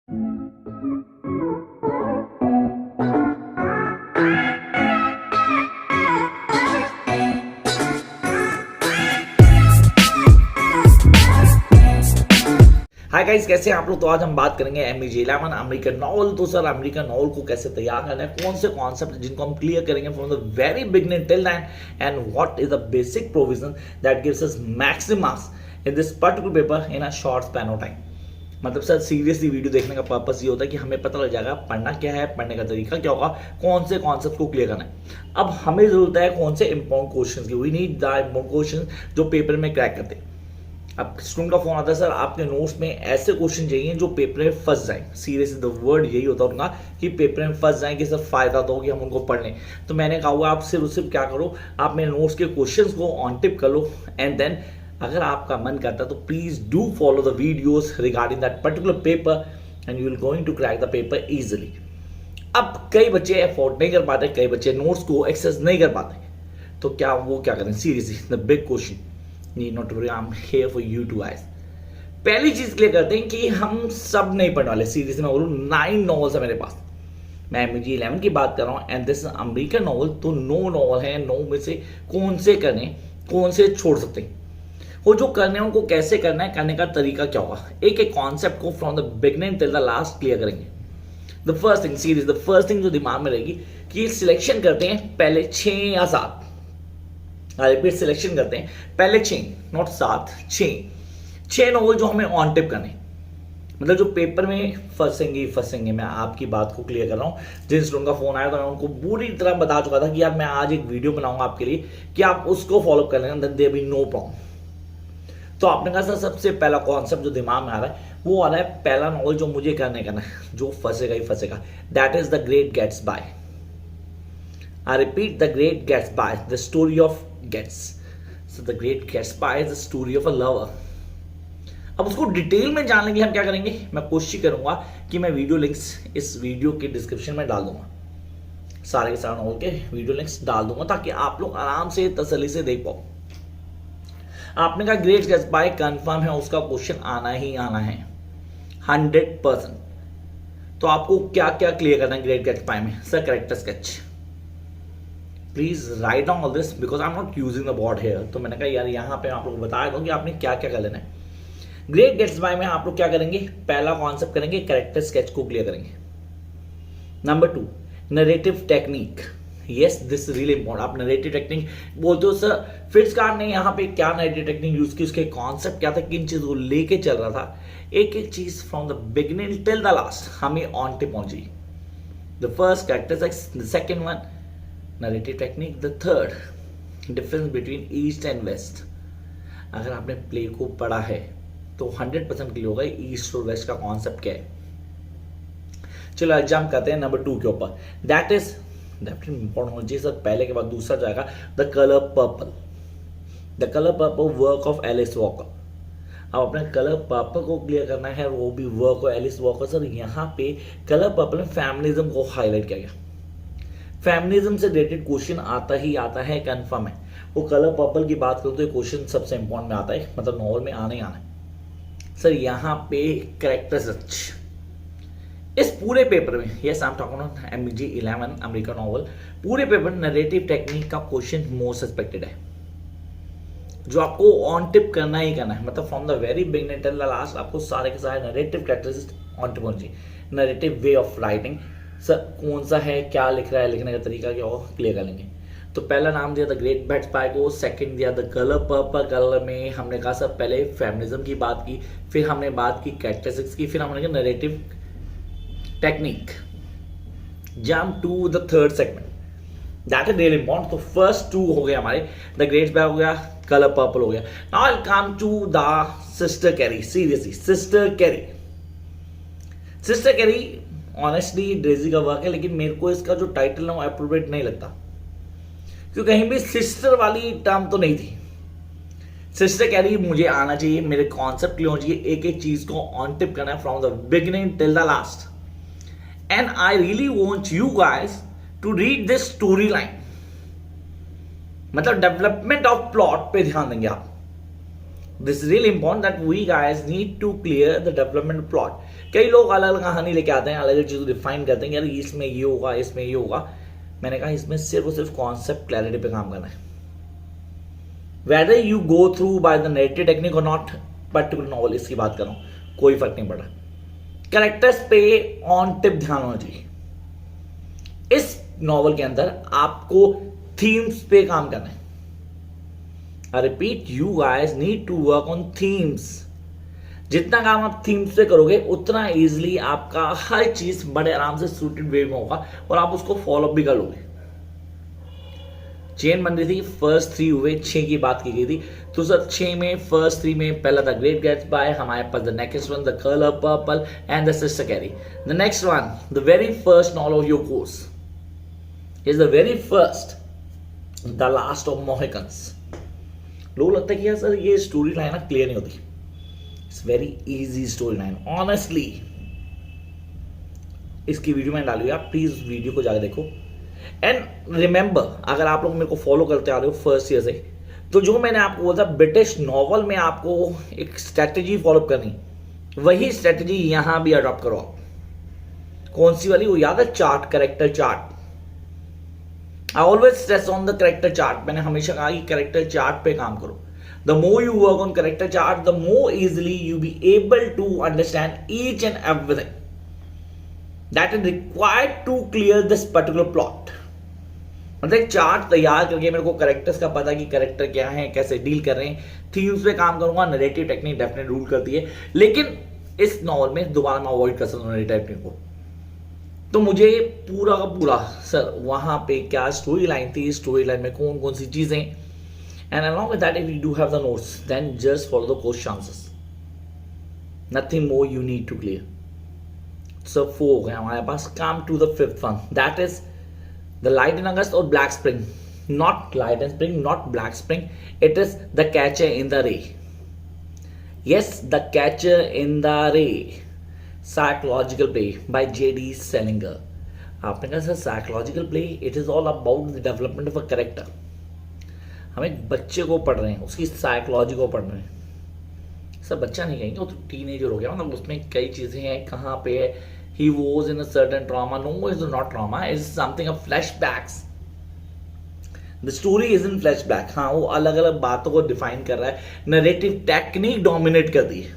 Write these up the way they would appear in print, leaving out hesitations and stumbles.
Hi guys, कैसे हैं आप लोग। तो आज हम बात करेंगे MEG11 अमेरिकन नॉवल। तो सर, अमेरिकन नॉवल को कैसे तैयार करना है, कौन से कॉन्सेप्ट जिनको हम क्लियर करेंगे from the very beginning till and, and what is the basic provision that gives us maximum marks in this particular paper in a short span of time. मतलब सर, सीरियसली वीडियो देखने का purpose ये होता है कि हमें पता लग जाएगा पढ़ना क्या है, पढ़ने का तरीका क्या होगा, कौन से कॉन्सेप्ट को क्लियर करना है। अब हमें जरूरत है कौन से इंपॉर्टेंट क्वेश्चन की। We need the important question जो पेपर में क्रैक करते हैं। अब स्टूडेंट का फोन आता है, सर आपके नोट्स में ऐसे क्वेश्चन चाहिए जो पेपर में फंस जाए। सीरियसली द वर्ड यही होता है उनका कि पेपर में फंस जाए, कि सर फायदा तो हो कि हम उनको पढ़ लें। तो मैंने कहा हुआ आप सिर्फ क्या करो, आप मेरे नोट्स के क्वेश्चंस को ऑन टिप कर लो, एंड देन अगर आपका मन करता है तो please do follow the videos regarding that particular paper and you will going to crack the paper easily. अब कई बच्चे अफोर्ड नहीं कर पाते, कई बच्चे नोट्स को एक्सेस नहीं कर पाते, तो क्या करें। Seriously the big question, need not to worry, I'm here for you two guys। पहली चीज क्लियर करते हैं कि हम सब नहीं पढ़ने वाले। सीरीज में बोलूं 9 नॉवेल्स है मेरे पास। मैं MEG11 की बात कर रहा हूँ एंड दिस अमेरिकन नॉवल। तो 9 नॉवल है, 9 में से कौन से करने, कौन से छोड़ सकते हैं, वो जो करने हैं उनको कैसे करना है, करने का तरीका क्या होगा। एक एक कॉन्सेप्ट को from the beginning till the last clear करेंगे। द फर्स्ट थिंग जो दिमाग में रहेगी कि सिलेक्शन करते हैं पहले 6 या 7। रिपीट सिलेक्शन करते हैं पहले 6, नॉट 7, 6 नॉवल जो हमें ऑन टिप करने, मतलब जो पेपर में फंसेंगे। मैं आपकी बात को क्लियर कर रहा हूं। जिन स्टूडेंट का फोन आया तो मैं उनको पूरी तरह बता चुका था कि यार मैं आज एक वीडियो बनाऊंगा आपके लिए कि आप उसको फॉलो कर लेना, then there be no problem. तो आपने कहा सर सबसे पहला कॉन्सेप्ट जो दिमाग में आ रहा है वो आ रहा है, पहला नॉवल जो मुझे करना है जो फंसेगा ही फंसेगा, that is the Great Gatsby. I repeat, The Great Gatsby, the story of Gats. So The Great Gatsby is the story of a lover. अब उसको डिटेल में जानने के लिए हम क्या करेंगे, मैं कोशिश करूंगा कि मैं वीडियो लिंक्स इस वीडियो के डिस्क्रिप्शन में डाल दूंगा, सारे के सारे नॉवल के वीडियो लिंक्स डाल दूंगा ताकि आप लोग आराम से तसल्ली से देख पाओ। आपने कहा ग्रेट गैट्सबी कंफर्म है, उसका क्वेश्चन आना ही आना है 100%। तो आपको क्या क्या क्लियर करना है ग्रेट गैट्सबी में। Sir character sketch, please write down all this because I am not using the board here. तो मैंने कहा यार यहाँ पे आप लोग बता दो कि आपने क्या क्या कर लेना है। ग्रेट गैट्सबी में आप लोग क्या करेंगे, पहला कॉन्सेप्ट करेंगे कैरेक्टर स्केच को क्लियर करेंगे। Number 2 narrative technique. Yes, this really important. आप नरेटिव टेक्निक बोलते हो सर, फिट्जगार्ड ने यहाँ पे क्या नरेटिव टेक्निक यूज की, उसके कॉन्सेप्ट क्या था, किन चीजों को लेके चल रहा था, एक एक चीज from the beginning till the last हमें ऑन टिप पहुंची। The first character sketch, the second one narrative technique, the third difference between east and west. अगर आपने प्ले को पढ़ा है तो 100% क्लियर होगा ईस्ट और वेस्ट का कॉन्सेप्ट क्या है। चलो एग्जाम करते हैं नंबर 2 के ऊपर, दैट इज इंपॉर्टेंट होना चाहिए सर। पहले के बाद दूसरा जाएगा the colour purple. The colour purple work of Alice Walker. अब अपने कलर पर्पल को क्लियर करना है, वो भी work of Alice Walker. Sir यहाँ पे कलर पर्पल में फैमिलिज्म को हाईलाइट किया गया। फेमिनिज्म से रिलेटेड क्वेश्चन आता ही आता है, कंफर्म है। वो कलर पर्पल की बात करो तो ये क्वेश्चन सबसे इंपॉर्टेंट में आता है, मतलब नॉवल में आना ही आना है। सर यहाँ पे कैरेक्टर सर्च, इस पूरे पेपर में, yes I am talking about MEG11 American novel, पूरे पेपर नरेटिव टेक्निक का क्वेश्चन मोस्ट सस्पेक्टेड है, जो आपको ऑन टिप करना ही करना है। मतलब from the very beginning till the last आपको सारे के सारे नरेटिव कैरेक्टरिस्टिक्स ऑन टिप होनी चाहिए। Narrative way of writing, sir कौन सा है, क्या लिख रहा है, लिखने का तरीका क्या हो, क्लियर कर लेंगे। तो पहला नाम दिया द ग्रेट गैट्सबी को, सेकंड दिया द कलर पर्पल। कलर में हमने कहा सर पहले फेमिनिज्म की बात की, फिर हमने बात की कैरेक्टरिस्टिक्स की, फिर हमने कहा narrative technique. Jump to the third segment, that is really important. तो फर्स्ट 2 हो गए हमारे, द ग्रेट्सबी हो गया, कलर पर्पल हो गया। Now I come to the sister Carrie. Seriously sister Carrie honestly Daisy का वर्क है, लेकिन मेरे को इसका जो टाइटल है वो अप्रोप्रिएट नहीं लगता, क्योंकि कहीं भी सिस्टर वाली टर्म तो नहीं थी। सिस्टर कैरी मुझे आना चाहिए, मेरे कॉन्सेप्ट क्लियर होना चाहिए, एक एक चीज को ऑन टिप करना है from the beginning till the last. And I really want you guys to read this story line, मतलब डेवलपमेंट ऑफ प्लॉट पे ध्यान देंगे आप। This is really important that we guys need to clear the development plot. कई लोग अलग अलग कहानी लेके आते हैं, अलग अलग चीज़ को डिफाइन करते हैं यार इसमें ये होगा, इसमें ये होगा. मैंने कहा इसमें सिर्फ और सिर्फ कॉन्सेप्ट क्लैरिटी पे काम करना है. Whether you go through by the narrative technique और नॉट, पर्टिकुलर नॉवल इसकी बात कर रहा हूँ, कोई फर्क नहीं पड़ रहा. कैरेक्टर्स पे ऑन टिप ध्यान होना चाहिए. इस नॉवल के अंदर आपको थीम्स पे काम करना है. I repeat, you guys need to work on themes. जितना काम आप थीम्स पे करोगे उतना इजीली आपका हर चीज बड़े आराम से सूटेड वे में होगा और आप उसको फॉलो भी कर लोगे. चेन बन रही थी, फर्स्ट 3 हुए, 6 की बात की गई थी. तो सर 6 में फर्स्ट 3 में पहला द ग्रेट गैट्सबी, हमारे पास the next one the colour Purple and the sister Carrie. The next one, the very first novel of your course is the very first the Last of Mohicans. लोग लगता है कि यार sir ये story line ना clear नहीं होती. It's very easy story line honestly. इसकी वीडियो मैंने डाली हुई है, आप प्लीज वीडियो को जाकर देखो. एंड रिमेंबर, अगर आप लोग मेरे को फॉलो करते आ रहे हो फर्स्ट ईयर से, तो जो मैंने आपको बोला था ब्रिटिश नॉवल में आपको एक स्ट्रेटेजी फॉलो करनी, वही स्ट्रेटेजी यहां भी अडॉप्ट करो. कौन सी वाली? वो याद है, chart, character chart. I always stress on the character chart. मैंने हमेशा कहा कि कैरेक्टर चार्ट पे काम करो. The more you work on character chart, the more easily you be able to understand each and everything that is required to clear this particular plot. मतलब एक chart तैयार करके मेरे को कैरेक्टर्स का पता कि कैरेक्टर क्या है, कैसे डील कर रहे हैं, थीम्स पे काम करूंगा. नैरेटिव टेक्निक डेफिनेट रूल करती है, लेकिन इस नॉवल में दोबारा मैं अवॉइड कर सकता हूं नैरेटिव टेक्निक को. तो मुझे पूरा का पूरा सर वहां पे क्या स्टोरी लाइन थी, स्टोरी लाइन में कौन कौन सी चीजें, and along with that if you do have the notes then just follow the question answers. Nothing more you need to clear. So 4 हो गए हमारे पास. Come to the 5th one, that is the Light in August और Black Spring. Not Light in Spring, not Black Spring, it is the Catcher in the रे. Yes, the Catcher in the रे, psychological play by J.D. Salinger. आपने कहा sir psychological play, it is all about the development of a character. हम एक बच्चे को पढ़ रहे हैं, उसकी साइकोलॉजी को पढ़ रहे हैं. सर बच्चा नहीं कहेंगे, वो तो टीनेजर हो गया. मतलब उसमें कई चीजें हैं, कहाँ पे है, he was in a certain trauma. No, it's not trauma, it's something of flashbacks. The story is in flashback. हाँ, वो अलग अलग बातों को डिफाइन कर रहा है. नरेटिव टेक्निक डोमिनेट करती है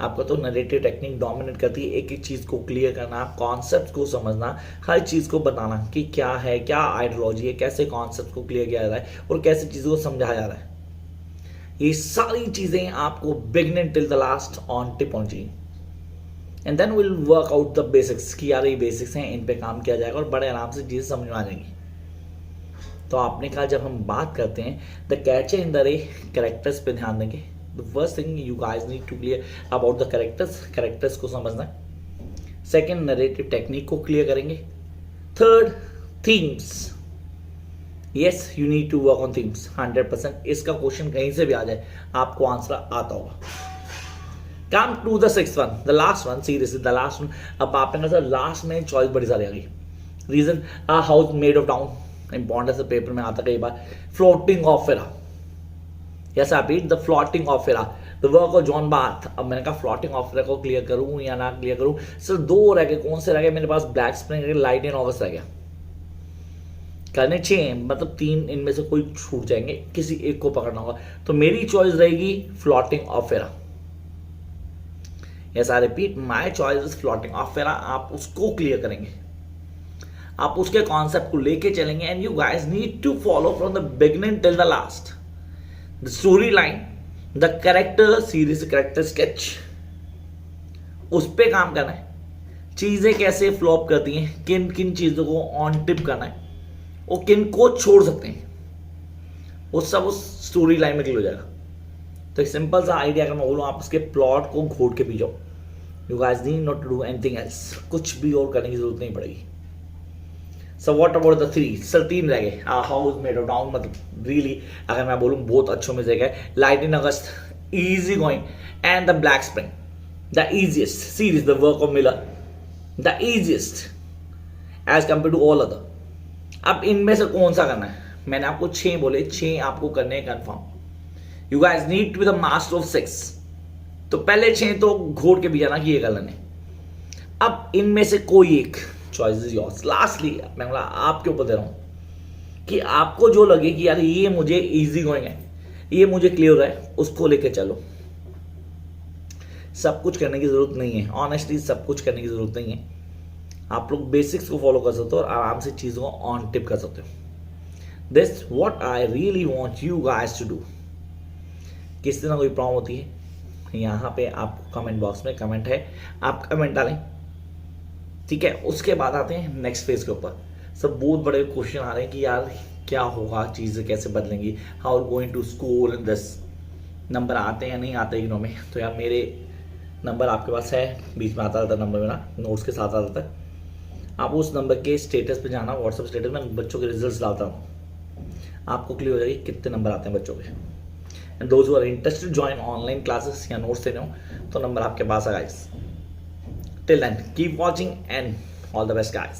आपको. तो नरेटिव टेक्निक डोमिनेट करती है एक एक चीज को क्लियर करना, कॉन्सेप्ट को समझना, हर चीज को बताना कि क्या है, क्या आइडियोलॉजी है, कैसे कॉन्सेप्ट को क्लियर किया जा रहा है और कैसे चीजों को समझाया जा रहा है. ये सारी चीजें आपको beginning till the last on tip होनी चाहिए. And then will work out the basics कि यार ये बेसिक्स हैं, इन पे काम किया जाएगा और बड़े आराम से चीजें समझ में आ जाएंगी. तो आपने कहा जब हम बात करते हैं the Catcher in the Rye, characters पे ध्यान देंगे. The first thing you guys need to clear about the characters, characters को समझना है. सेकेंड, नरेटिव टेक्निक को क्लियर करेंगे. Third, themes. Yes, you need to work on themes 100%. इसका question कहीं से भी आ जाए आपको आंसर आता होगा. Come to the 6th one, the last one. Seriously, the last one. अब आपने कहा सर लास्ट में चॉइस बड़ी सारी आ गई. Reason, a house made of down. Important से पेपर में आता कई बार. Floating Opera. Yes I read the Floating Opera, the work of John Barth. अब मैंने कहा फ्लोटिंग ऑपेरा को क्लियर करूं या ना क्लियर करूं. सर 2 रह गए. कौन से रह गए मेरे पास? Black Spring, Light in August रह गया. करने 6, मतलब 3 इनमें से कोई छूट जाएंगे, किसी एक को पकड़ना होगा. तो मेरी चॉइस रहेगी floating opera. Yes, I repeat, my choice is floating opera. आप उसको क्लियर करेंगे, आप उसके कॉन्सेप्ट को लेके चलेंगे. And you guys need to follow from the beginning till the last the story line, the character series, character sketch, उस पे काम करना है. चीजें कैसे फ्लॉप करती हैं, किन किन चीजों को ऑन टिप करना है और किन को छोड़ सकते हैं, वो सब उस स्टोरी लाइन में क्लियर हो जाएगा. तो एक सिंपल सा आइडिया अगर मैं बोलूँ, आप उसके प्लॉट को घोट के पी जाओ. You guys need not to do anything else. कुछ भी और करने की जरूरत नहीं पड़ेगी. So what about the 3? Sir 3 रह गए. हाउस मेड ऑफ डाउन, मतलब रियली अगर मैं बोलूँ बहुत अच्छों में से गए. Light in August, easy going, and the black spring, the easiest series, the work of Miller, the easiest as compare to all other. अब इनमें से कौन सा करना है? मैंने आपको 6 बोले, 6 आपको करने हैं confirm. You guys need to be the master of 6। तो पहले 6 तो घोट के भी जाना कि ये गलत है। अब इनमें से कोई एक चॉइस इज योर्स। लास्टली मैं बोला आपके ऊपर दे रहा हूं कि आपको जो लगे कि यार ये मुझे इजी गोइंग है, ये मुझे क्लियर है, उसको लेके चलो। सब कुछ करने की जरूरत नहीं है, ऑनेस्टली सब कुछ करने की जरूरत नहीं है। आप लोग बेसिक्स को फॉलो कर सकते हो और आराम से चीजों को ऑन टिप कर सकते हो। This what I really want you guys to do. किस तरह कोई प्रॉब्लम होती है यहाँ पे आपको कमेंट बॉक्स में कमेंट है, आप कमेंट डालें, ठीक है। उसके बाद आते हैं नेक्स्ट फेज के ऊपर। सब बहुत बड़े क्वेश्चन आ रहे हैं कि यार क्या होगा, चीज़ें कैसे बदलेंगी, how going to score in this, number आते हैं या नहीं आते इग्नो में। तो यार मेरे नंबर आपके पास है, बीच में आता रहता नंबर मेरा नोट्स के साथ आता है। आप उस नंबर के स्टेटस पे जाना, व्हाट्सएप स्टेटस में बच्चों के रिजल्ट्स डालता हूँ, आपको क्लियर हो जाएगी कितने नंबर आते हैं बच्चों के। And those who are interested join online classes या नोट्स देने हो तो नंबर आपके पास है guys. Till then, keep watching and all the best, guys.